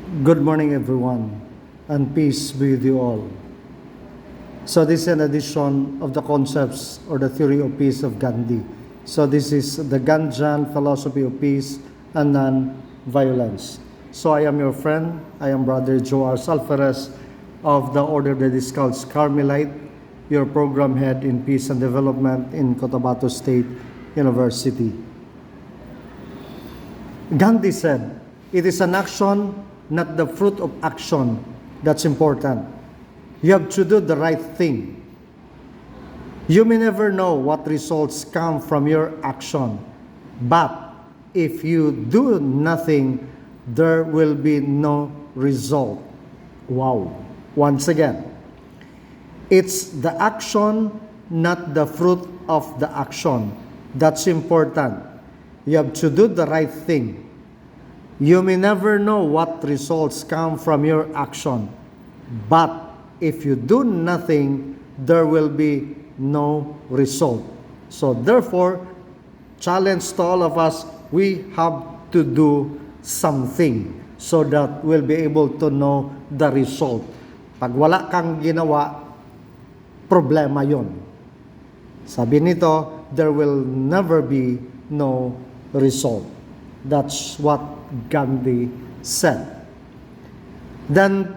Good morning, everyone, and peace be with you all. So, this is an edition of the concepts or the theory of peace of Gandhi. So, this is the Ghandian philosophy of peace and non-violence. So, I am your friend. I am Brother JoArs Alferez of the Order of the Discalced Carmelite, your program head in peace and development in Cotabato State University. Gandhi said, "It is an action, not the fruit of action, that's important. You have to do the right thing. You may never know what results come from your action, but if you do nothing, there will be no result." Wow. Once again, it's the action, not the fruit of the action. That's important. You have to do the right thing. You may never know what results come from your action, but if you do nothing, there will be no result. So therefore, challenge to all of us, we have to do something so that we'll be able to know the result. Pag wala kang ginawa, problema yon. Sabi nito, there will never be no result. That's what Gandhi said. Then,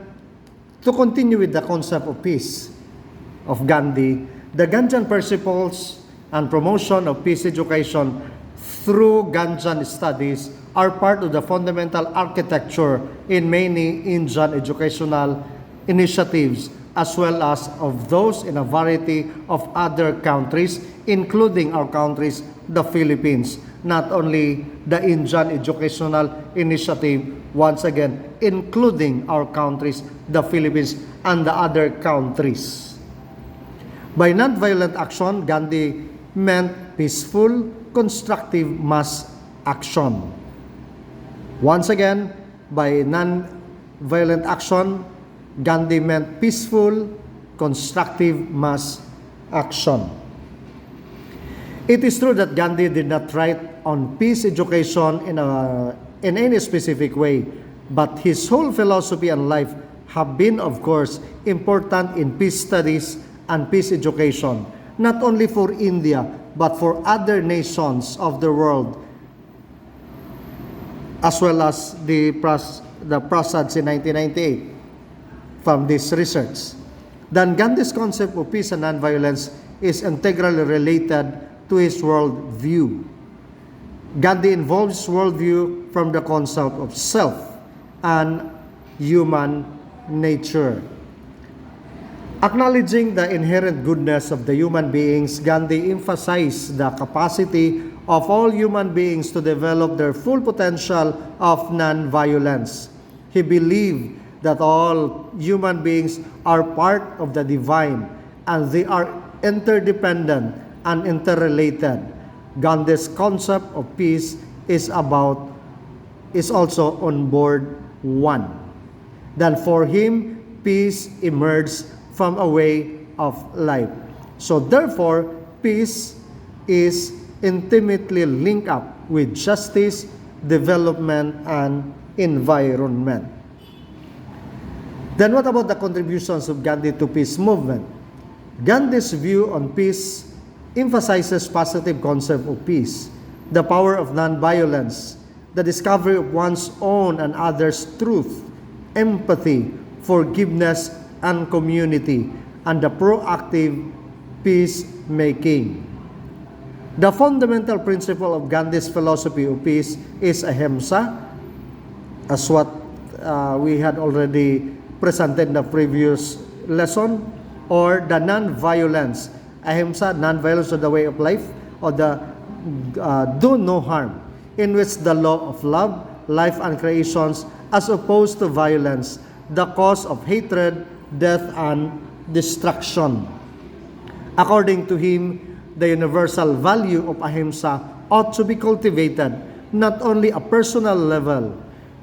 to continue with the concept of peace of Gandhi, the Ghandian principles and promotion of peace education through Ghandian studies are part of the fundamental architecture in many Indian educational initiatives, as well as of those in a variety of other countries, including our countries, the Philippines. Not only the Indian Educational Initiative, once again, including our countries, the Philippines, and the other countries. By nonviolent action, Gandhi meant peaceful, constructive mass action. Once again, by nonviolent action, Gandhi meant peaceful, constructive mass action. It is true that Gandhi did not write on peace education in any specific way, but his whole philosophy and life have been, of course, important in peace studies and peace education, not only for India, but for other nations of the world, as well as the Prasads in 1998 from this research. Then Gandhi's concept of peace and nonviolence is integrally related to his worldview. Gandhi involves worldview from the concept of self and human nature. Acknowledging the inherent goodness of the human beings, Gandhi emphasized the capacity of all human beings to develop their full potential of non-violence. He believed that all human beings are part of the divine and they are interdependent and interrelated. Gandhi's concept of peace is also on board one. Then for him, peace emerged from a way of life. So therefore, peace is intimately linked up with justice, development, and environment. Then what about the contributions of Gandhi to peace movement? Gandhi's view on peace emphasizes positive concept of peace, the power of nonviolence, the discovery of one's own and others' truth, empathy, forgiveness, and community, and the proactive peacemaking. The fundamental principle of Gandhi's philosophy of peace is ahimsa, as what we had already presented in the previous lesson, or the non-violence. Ahimsa, non-violence of the way of life, or the do no harm, in which the law of love, life, and creations, as opposed to violence, the cause of hatred, death, and destruction. According to him, the universal value of ahimsa ought to be cultivated not only at personal level,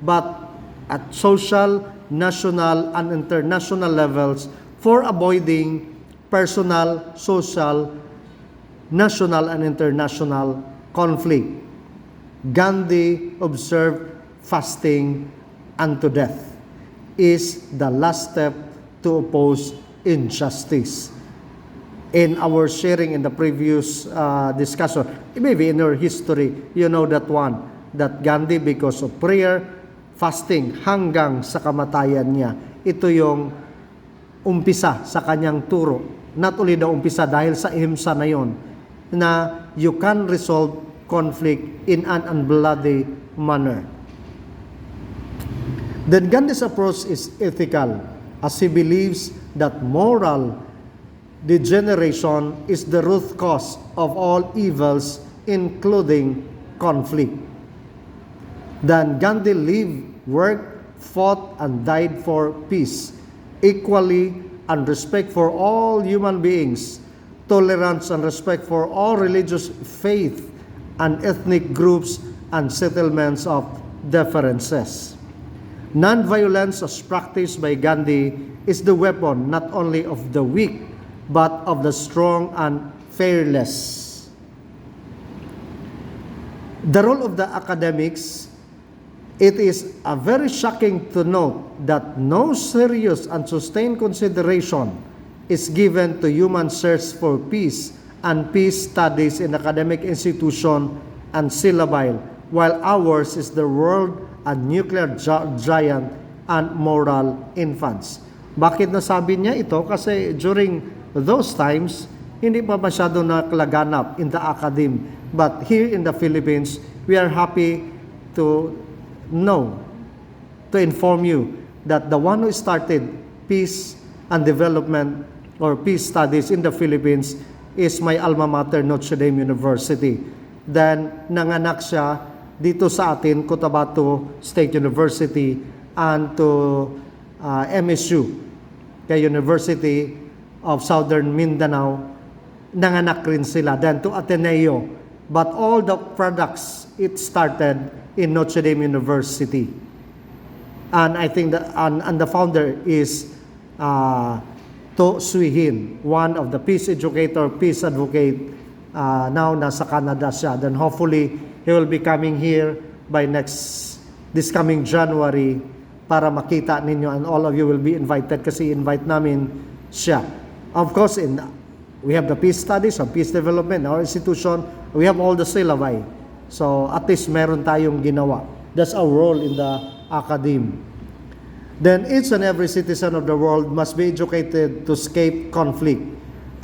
but at social, national, and international levels for avoiding personal, social, national, and international conflict. Gandhi observed fasting unto death. is the last step to oppose injustice. In our sharing in the previous discussion, maybe in our history, you know that one, that Gandhi, because of prayer, fasting, hanggang sa kamatayan niya, ito yung umpisa sa kanyang turo. Not only the umpisa, dahil sa ihimsa na yon, na you can resolve conflict in an unbloody manner. Then Gandhi's approach is ethical, as he believes that moral degeneration is the root cause of all evils, including conflict. Then Gandhi lived, worked, fought, and died for peace, equally, and respect for all human beings, tolerance and respect for all religious faith and ethnic groups and settlements of differences. Non-violence as practiced by Gandhi is the weapon not only of the weak, but of the strong and fearless. The role of the academics, it is very shocking to note that no serious and sustained consideration is given to human search for peace and peace studies in academic institution and syllabi, while ours is the world and nuclear giant and moral infants. Bakit nasabi niya ito? Kasi during those times, hindi pa masyado nakalaganap in the academe. But here in the Philippines, we are happy to know, to inform you that the one who started peace and development or peace studies in the Philippines is my alma mater, Notre Dame University. Then, nanganak siya dito sa atin, Cotabato State University, and to MSU, the University of Southern Mindanao, nanganak rin sila. Then to Ateneo. But all the products, it started in Notre Dame University. And I think that and the founder is To Suihin, one of the peace educator, peace advocate. Now nasa Canada siya. Then hopefully he will be coming here by this coming January para makita ninyo, and all of you will be invited kasi invite namin siya. Of course, we have the peace studies and peace development in our institution. We have all the syllabi. So at least meron tayong ginawa. That's our role in the academe. Then each and every citizen of the world must be educated to escape conflict,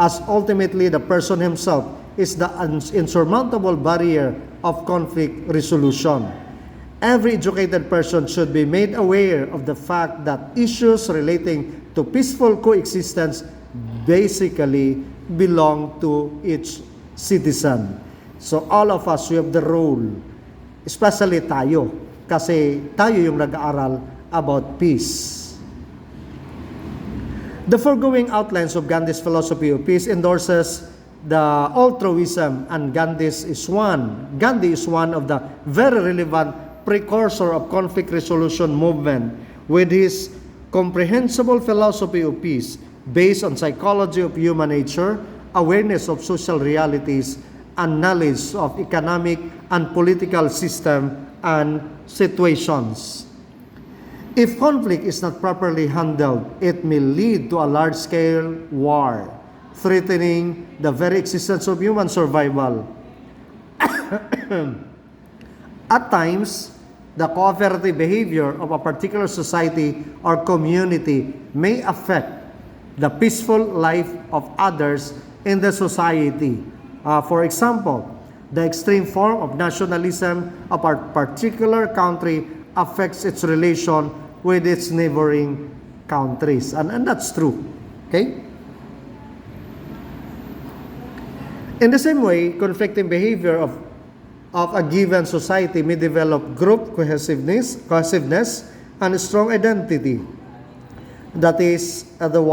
as ultimately the person himself is the insurmountable barrier of conflict resolution. Every educated person should be made aware of the fact that issues relating to peaceful coexistence basically belong to each citizen. So all of us, we have the role, especially tayo, kasi tayo yung nag-aaral about peace. The foregoing outlines of Gandhi's philosophy of peace endorses the altruism, and Gandhi is one of the very relevant precursor of conflict resolution movement, with his comprehensible philosophy of peace based on psychology of human nature, awareness of social realities, and knowledge of economic and political system and situations. If conflict is not properly handled, it may lead to a large-scale war, threatening the very existence of human survival. At times, the cooperative behavior of a particular society or community may affect the peaceful life of others in the society. For example, the extreme form of nationalism of a particular country affects its relation with its neighboring countries. And that's true. Okay? In the same way, conflicting behavior of a given society may develop group cohesiveness and a strong identity. That is, at the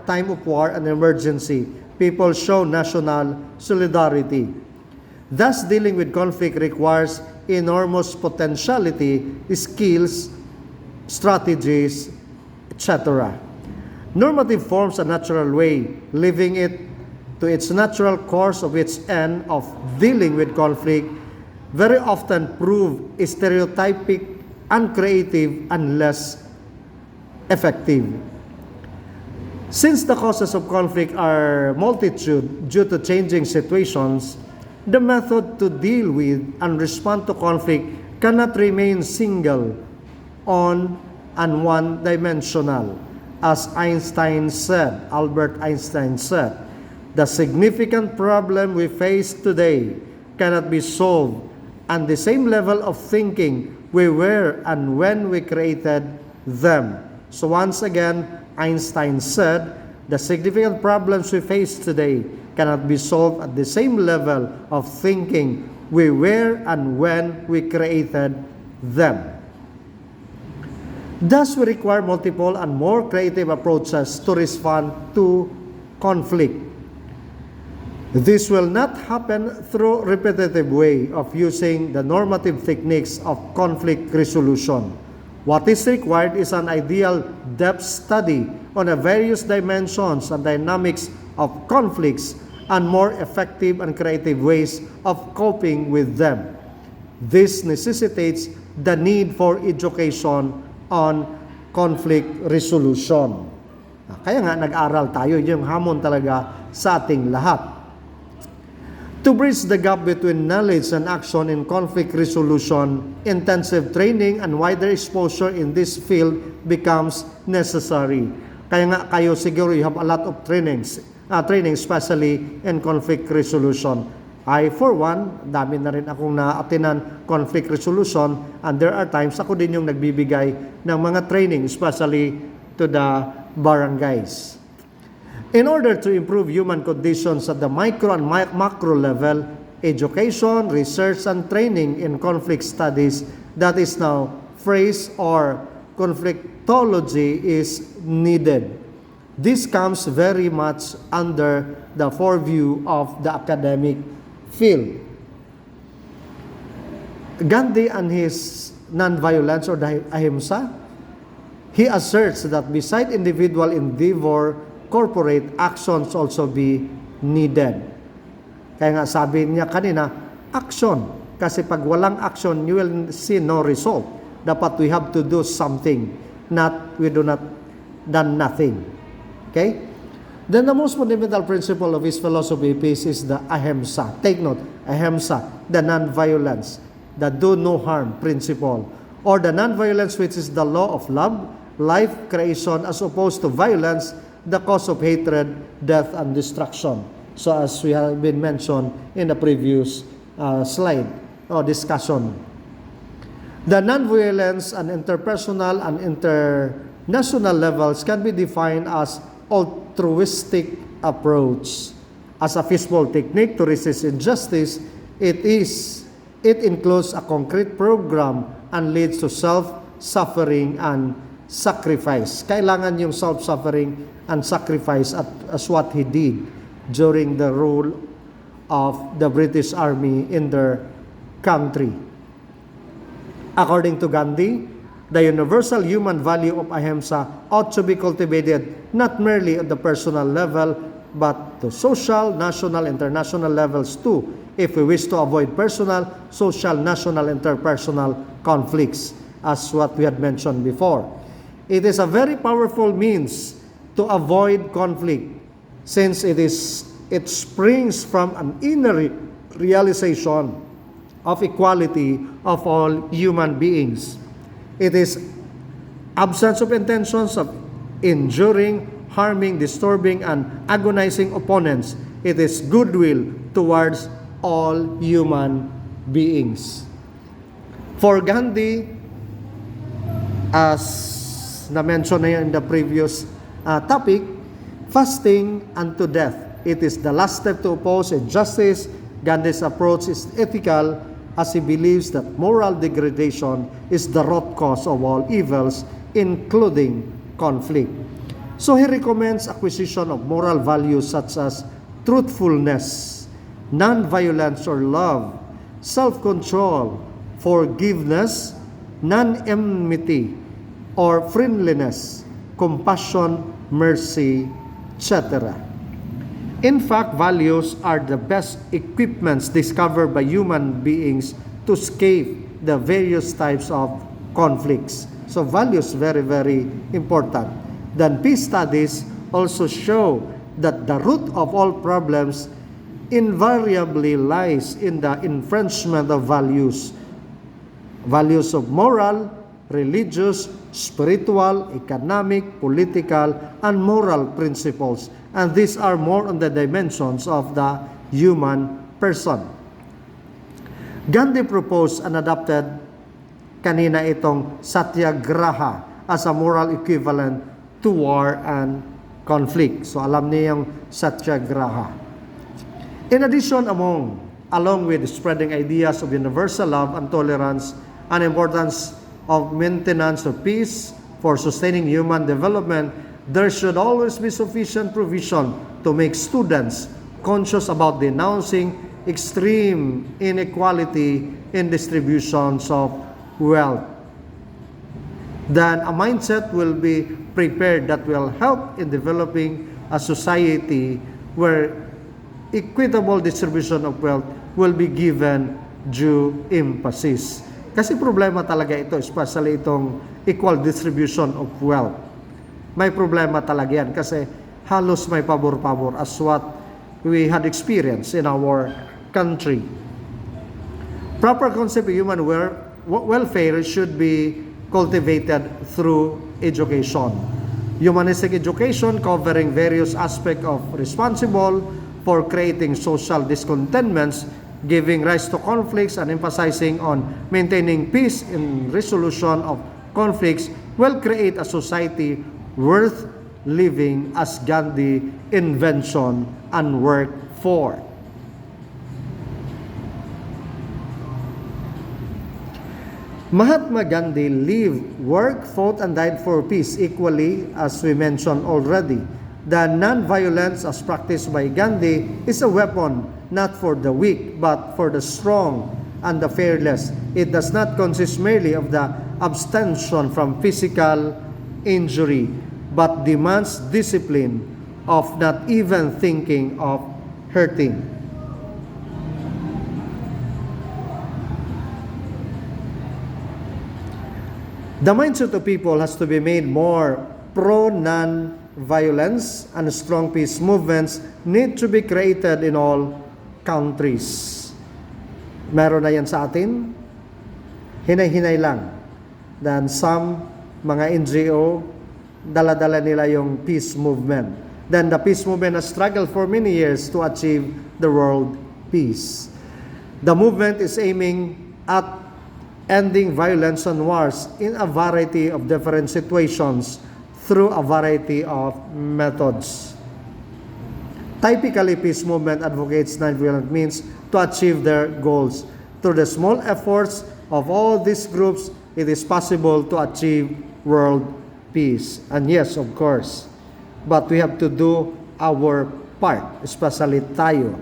time of war and emergency, people show national solidarity. Thus, dealing with conflict requires enormous potentiality, skills, strategies, etc. Normative forms a natural way, leaving it to its natural course of its end of dealing with conflict, very often prove stereotypic, uncreative, unless effective. Since the causes of conflict are multitude due to changing situations, the method to deal with and respond to conflict cannot remain single on and one-dimensional. As Albert Einstein said, the significant problem we face today cannot be solved on the same level of thinking we were and when we created them. So once again, Einstein said, the significant problems we face today cannot be solved at the same level of thinking we were and when we created them. Thus, we require multiple and more creative approaches to respond to conflict. This will not happen through repetitive way of using the normative techniques of conflict resolution. What is required is an ideal depth study on the various dimensions and dynamics of conflicts and more effective and creative ways of coping with them. This necessitates the need for education on conflict resolution. Kaya nga nag-aral tayo, yung hamon talaga sa ating lahat. To bridge the gap between knowledge and action in conflict resolution, intensive training and wider exposure in this field becomes necessary. Kaya nga kayo siguro you have a lot of training especially in conflict resolution. I for one, dami na rin akong na-attenan conflict resolution, and there are times ako din yung nagbibigay ng mga training especially to the barangays. In order to improve human conditions at the micro and macro level, education, research, and training in conflict studies, that is now phrase or conflictology, is needed. This comes very much under the purview of the academic field. Gandhi and his nonviolence or the ahimsa, he asserts that beside individual endeavor, corporate actions also be needed. Kaya nga sabi niya kanina, action. Kasi pag walang action, you will see no result. Dapat we have to do something, we do not done nothing. Okay? Then the most fundamental principle of his philosophy is the ahimsa. Take note, ahimsa, the non-violence, the do no harm principle, or the non-violence which is the law of love, life, creation, as opposed to violence, the cause of hatred, death, and destruction. So as we have been mentioned in the previous slide or discussion. The non-violence and interpersonal and international levels can be defined as altruistic approach. As a feasible technique to resist injustice, it includes a concrete program and leads to self-suffering and sacrifice. Kailangan yung self-suffering and sacrifice as what he did during the rule of the British Army in their country. According to Gandhi, the universal human value of ahimsa ought to be cultivated not merely at the personal level, but to social, national, international levels too, if we wish to avoid personal, social, national, interpersonal conflicts, as what we had mentioned before. It is a very powerful means to avoid conflict, since it springs from an inner realization of equality of all human beings. It is absence of intentions of injuring, harming, disturbing, and agonizing opponents. It is goodwill towards all human beings. For Gandhi, as na-mention na in the previous topic, fasting unto death. It is the last step to oppose injustice. Gandhi's approach is ethical, as he believes that moral degradation is the root cause of all evils, including conflict. So he recommends acquisition of moral values such as truthfulness, non-violence or love, self-control, forgiveness, non-enmity or friendliness, compassion, mercy, etc. In fact, values are the best equipments discovered by human beings to escape the various types of conflicts. So values very, very important. Then peace studies also show that the root of all problems invariably lies in the infringement of values. Values of moral, religious, spiritual, economic, political, and moral principles. And these are more on the dimensions of the human person. Gandhi proposed and adopted kanina itong satyagraha as a moral equivalent to war and conflict. So alam niyo yung satyagraha. In addition, along with spreading ideas of universal love and tolerance and importance of maintenance of peace for sustaining human development, there should always be sufficient provision to make students conscious about denouncing extreme inequality in distributions of wealth. Then a mindset will be prepared that will help in developing a society where equitable distribution of wealth will be given due emphasis. Kasi problema talaga ito, especially itong equal distribution of wealth. May problema talaga yan kasi halos may pabor-pabor as what we had experienced in our country. Proper concept of human welfare should be cultivated through education. Humanistic education covering various aspects of responsible for creating social discontentments, giving rise to conflicts, and emphasizing on maintaining peace in resolution of conflicts will create a society worth living as Gandhi invention and worked for. Mahatma Gandhi lived, worked, fought, and died for peace equally, as we mentioned already. The non-violence as practiced by Gandhi is a weapon not for the weak but for the strong and the fearless. It does not consist merely of the abstention from physical injury but demands discipline of not even thinking of hurting. The mindset of people has to be made more pro-non-violence, and strong peace movements need to be created in all countries. Meron na yan sa atin, hinay-hinay lang. Then some mga NGO, dala-dala nila yung peace movement. Then the peace movement has struggled for many years to achieve the world peace. The movement is aiming at ending violence and wars in a variety of different situations through a variety of methods. Typically, peace movement advocates non-violent means to achieve their goals. Through the small efforts of all these groups, it is possible to achieve world peace. And yes, of course, but we have to do our part, especially tayo.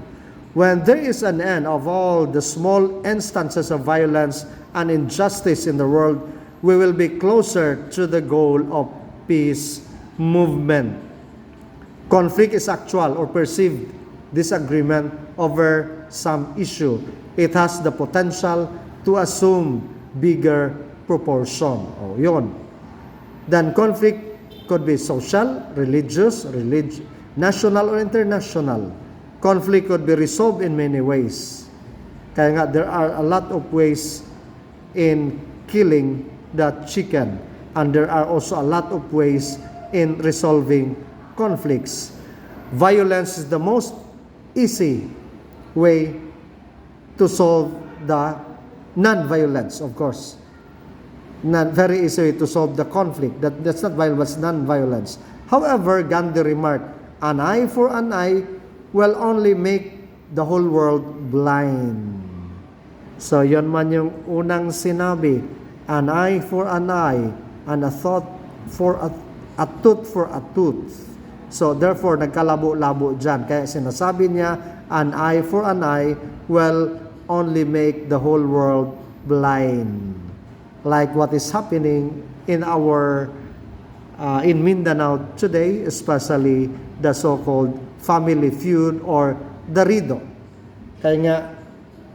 When there is an end of all the small instances of violence and injustice in the world, we will be closer to the goal of peace movement. Conflict is actual or perceived disagreement over some issue. It has the potential to assume bigger proportion. Yun. Then conflict could be social, religious, national or international. Conflict could be resolved in many ways. Kaya nga, there are a lot of ways in killing the chicken, and there are also a lot of ways in resolving conflicts. Violence is the most easy way to solve the non-violence, of course. Very easy way to solve the conflict. That's not violence, non-violence. However, Gandhi remarked, an eye for an eye will only make the whole world blind. So, yon man yung unang sinabi, an eye for an eye, and a thought for a tooth for a tooth. So, therefore, nagkalabo-labo dyan. Kaya sinasabi niya, an eye for an eye will only make the whole world blind. Like what is happening in our, in Mindanao today, especially the so-called family feud or the rido. Kaya nga,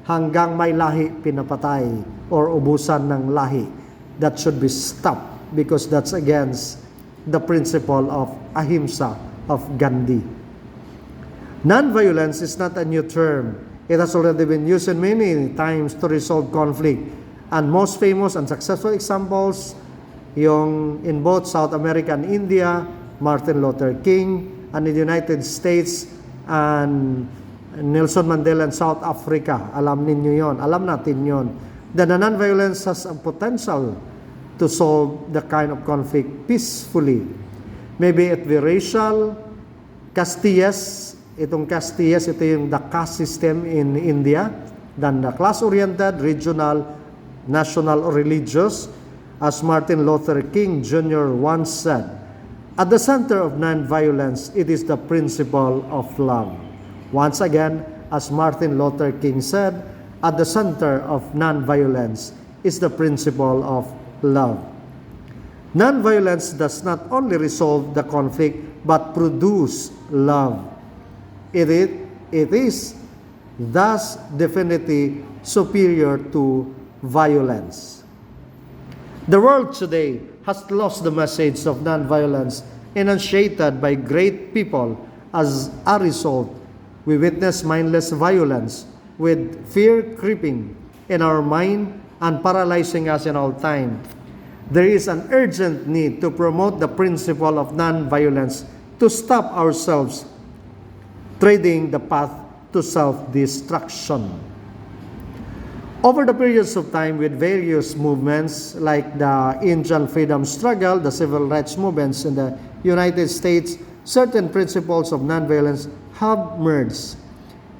hanggang may lahi pinapatay or ubusan ng lahi. That should be stopped. because that's against the principle of ahimsa of Gandhi. Non-violence is not a new term. It has already been used in many times to resolve conflict. And most famous and successful examples, yung in both South America and India, Martin Luther King, and in the United States, and Nelson Mandela in South Africa. Alam ninyo yon, alam natin yon. That the non-violence has a potential to solve the kind of conflict peacefully. Maybe it be racial, castes, itong castes, ito yung the caste system in India, then the class-oriented, regional, national, or religious, as Martin Luther King Jr. once said, at the center of non-violence, it is the principle of love. Once again, as Martin Luther King said, at the center of non-violence is the principle of love. Non-violence does not only resolve the conflict, but produce love. It is thus definitely superior to violence. The world today has lost the message of non-violence enunciated by great people. As a result, we witness mindless violence with fear creeping in our mind and paralyzing us in all time. There is an urgent need to promote the principle of non-violence to stop ourselves treading the path to self-destruction. Over the periods of time with various movements like the Indian freedom struggle, the civil rights movements in the United States, certain principles of nonviolence have merged.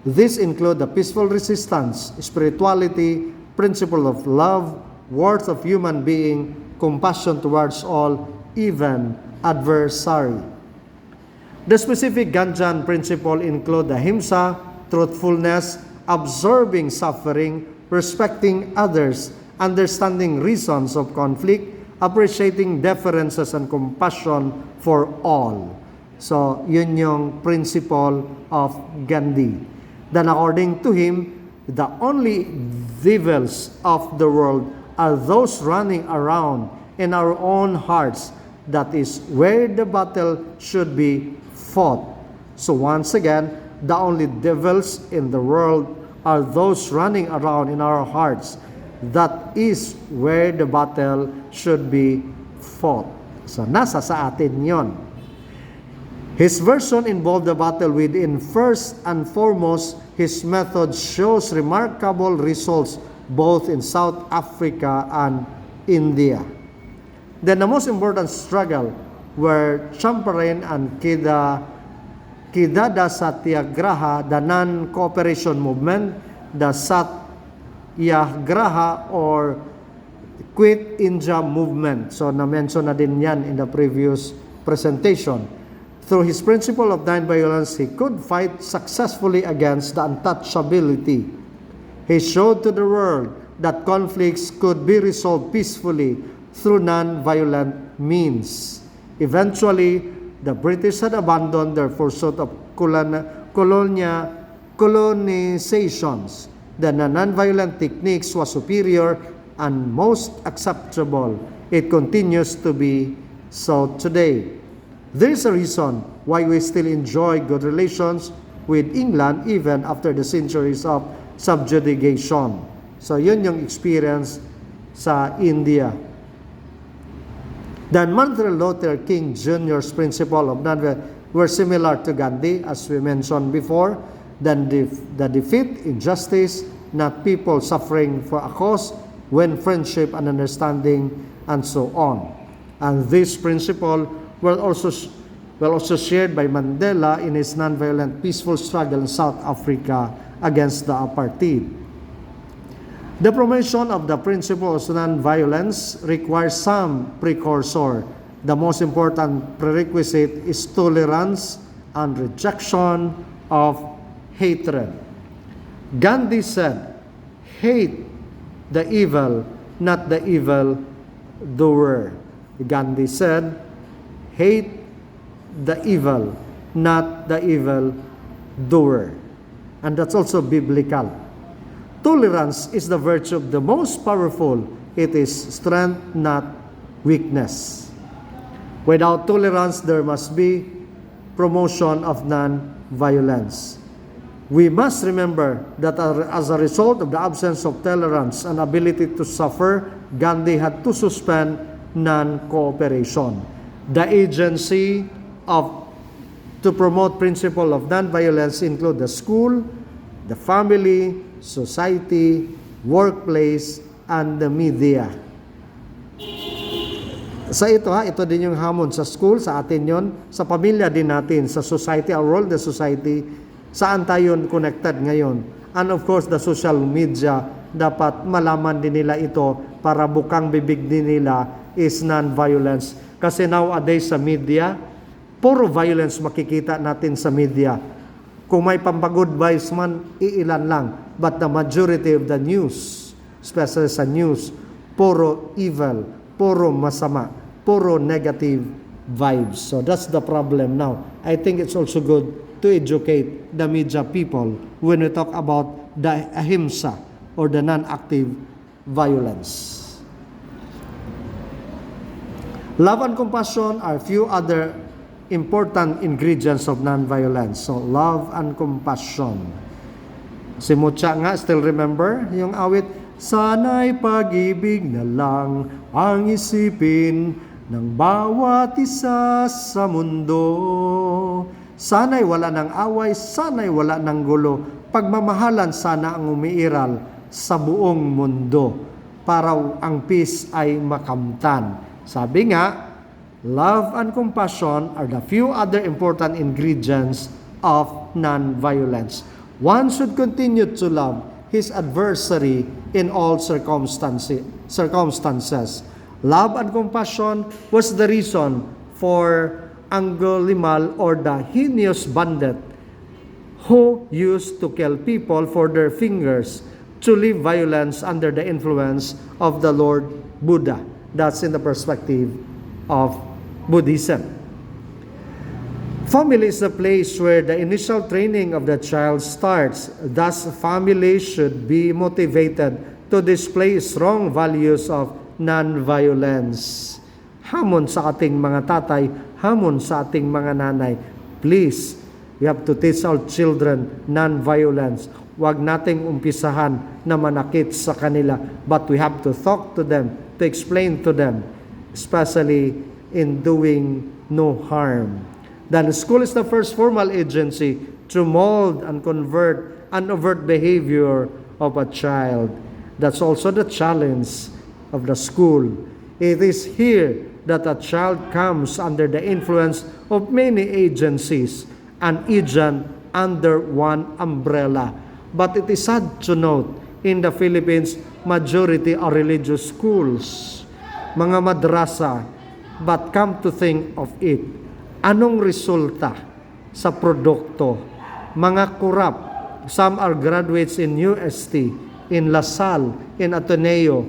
These include the peaceful resistance, spirituality, principle of love, worth of human being, compassion towards all, even adversary. The specific Ghandian principle include the ahimsa, truthfulness, absorbing suffering, respecting others, understanding reasons of conflict, appreciating differences and compassion for all. So, yun yung principle of Gandhi. Then according to him, the only devils of the world are those running around in our own hearts. That is where the battle should be fought. So once again, the only devils in the world are those running around in our hearts. That is where the battle should be fought. So nasa sa atin yon. His version involved the battle within. First and foremost, his method shows remarkable results both in South Africa and India. Then the most important struggle were Champaran and Kidada Satyagraha, the non-cooperation movement, the Satyagraha or Quit India movement. So na-mention na din yan in the previous presentation. Through his principle of non-violence, he could fight successfully against the untouchability. He showed to the world that conflicts could be resolved peacefully through non-violent means. Eventually, the British had abandoned their pursuit of colonizations. The non-violent techniques was superior and most acceptable. It continues to be so today. There is a reason why we still enjoy good relations with England even after the centuries of subjugation. So yun yung experience sa India. Then Martin Luther King Jr.'s principle of non-violence were similar to Gandhi, as we mentioned before. Then the defeat injustice, not people suffering for a cause, when friendship and understanding, and so on. And this principle were also shared by Mandela in his non-violent peaceful struggle in South Africa against the apartheid. The promotion of the principles of non-violence requires some precursor. The most important prerequisite is tolerance and rejection of hatred. Gandhi said, "Hate the evil, not the evil doer." Gandhi said, "Hate the evil, not the evil doer." And that's also biblical. Tolerance is the virtue of the most powerful. It is strength, not weakness. Without tolerance, there must be promotion of non-violence. We must remember that as a result of the absence of tolerance and ability to suffer, Gandhi had to suspend non-cooperation. The agency to promote principle of non-violence include the school, the family, society, workplace, and the media. Sa ito din yung hamon sa school, sa atin yon, sa pamilya din natin, sa society, our role in the society, saan tayo connected ngayon. And of course, the social media, dapat malaman din nila ito para bukang bibig din nila is non-violence. Kasi nowadays sa media, puro violence makikita natin sa media. Kung may pampagod vibes man, iilan lang. But the majority of the news, especially sa news, puro evil, puro masama, puro negative vibes. So that's the problem now. I think it's also good to educate the media people when we talk about the ahimsa or the non-active violence. Love and compassion are few other important ingredients of non-violence. So love and compassion. Si Mucha nga, still remember yung awit, sana'y pag-ibig na lang ang isipin ng bawat isa sa mundo. Sana'y wala ng away, sana'y wala ng gulo. Pagmamahalan sana ang umiiral sa buong mundo para ang peace ay makamtan. Sabi nga, love and compassion are the few other important ingredients of non-violence. One should continue to love his adversary in all circumstances. Love and compassion was the reason for Angulimal, or the heinous bandit who used to kill people for their fingers, to leave violence under the influence of the Lord Buddha. That's in the perspective of Buddhism. Family is the place where the initial training of the child starts. Thus, family should be motivated to display strong values of non-violence. Hamon sa ating mga tatay, hamon sa ating mga nanay, please, we have to teach our children non-violence. Huwag nating umpisahan na manakit sa kanila, but we have to talk to them, to explain to them, especially in doing no harm. Then school is the first formal agency to mold and convert an overt behavior of a child. That's also the challenge of the school. It is here that a child comes under the influence of many agencies and agent under one umbrella. But it is sad to note, in the Philippines, majority are religious schools, mga madrasa. But come to think of it, anong resulta sa produkto? Mga kurap, some are graduates in UST, in LaSalle, in Ateneo,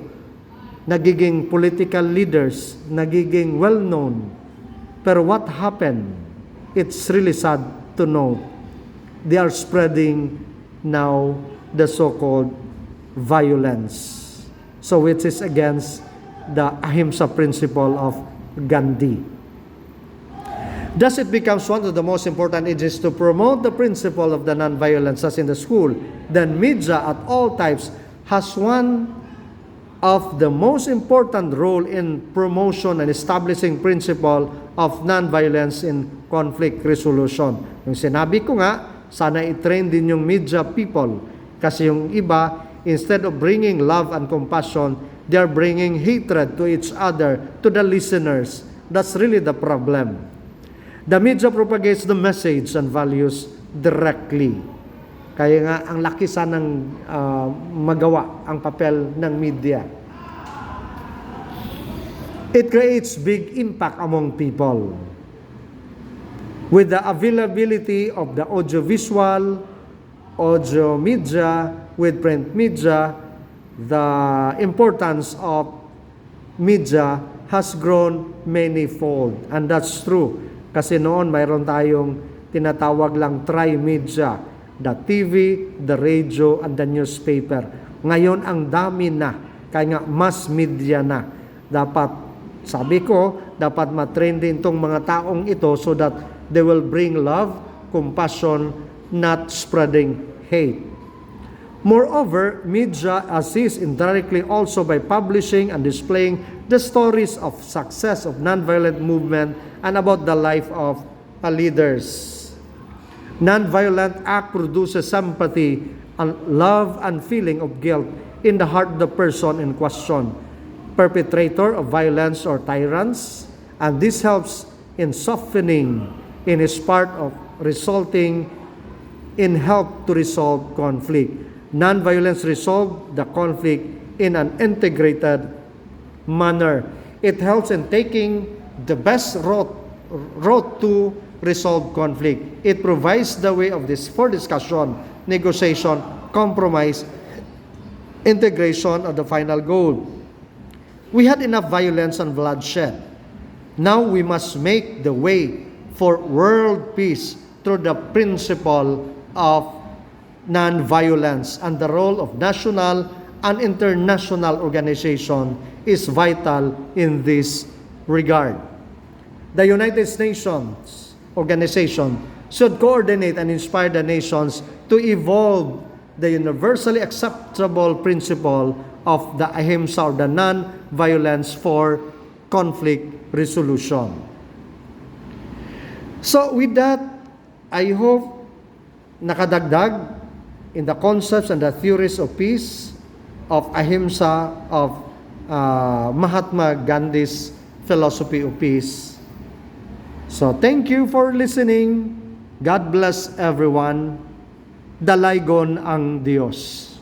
nagiging political leaders, nagiging well-known. Pero what happened? It's really sad to know. They are spreading now the so-called violence. So which is against the ahimsa principle of Gandhi. Thus it becomes one of the most important agencies to promote the principle of the non-violence as in the school. Then media at all types has one of the most important role in promotion and establishing principle of non-violence in conflict resolution. Yung sinabi ko nga, sana i-train din yung media people. Kasi yung iba, instead of bringing love and compassion, they are bringing hatred to each other, to the listeners. That's really the problem. The media propagates the message and values directly. Kaya nga, ang laki sanang magawa ang papel ng media. It creates big impact among people. With the availability of the audiovisual, audio media, with print media, the importance of media has grown manifold. And that's true. Kasi noon, mayroon tayong tinatawag lang tri-media. The TV, the radio, and the newspaper. Ngayon, ang dami na. Kaya nga, mass media na. Dapat Sabi ko, dapat matrain din itong mga taong ito so that they will bring love, compassion, not spreading hate. Moreover, media assists indirectly also by publishing and displaying the stories of success of nonviolent movement and about the life of leaders. Nonviolent act produces sympathy and love and feeling of guilt in the heart of the person in question, perpetrator of violence or tyrants, and this helps in softening in his part of resulting in help to resolve conflict. Nonviolence resolve the conflict in an integrated manner. It helps in taking the best route to resolve conflict. It provides the way of this for discussion, negotiation, compromise, integration of the final goal. We had enough violence and bloodshed. Now we must make the way for world peace through the principle of non-violence, and the role of national and international organization is vital in this regard. The United Nations organization should coordinate and inspire the nations to evolve the universally acceptable principle of the ahimsa, or the non-violence for conflict resolution. So with that, I hope nakadagdag in the concepts and the theories of peace, of ahimsa, of Mahatma Gandhi's philosophy of peace. So thank you for listening. God bless everyone. Dalaygon ang Diyos.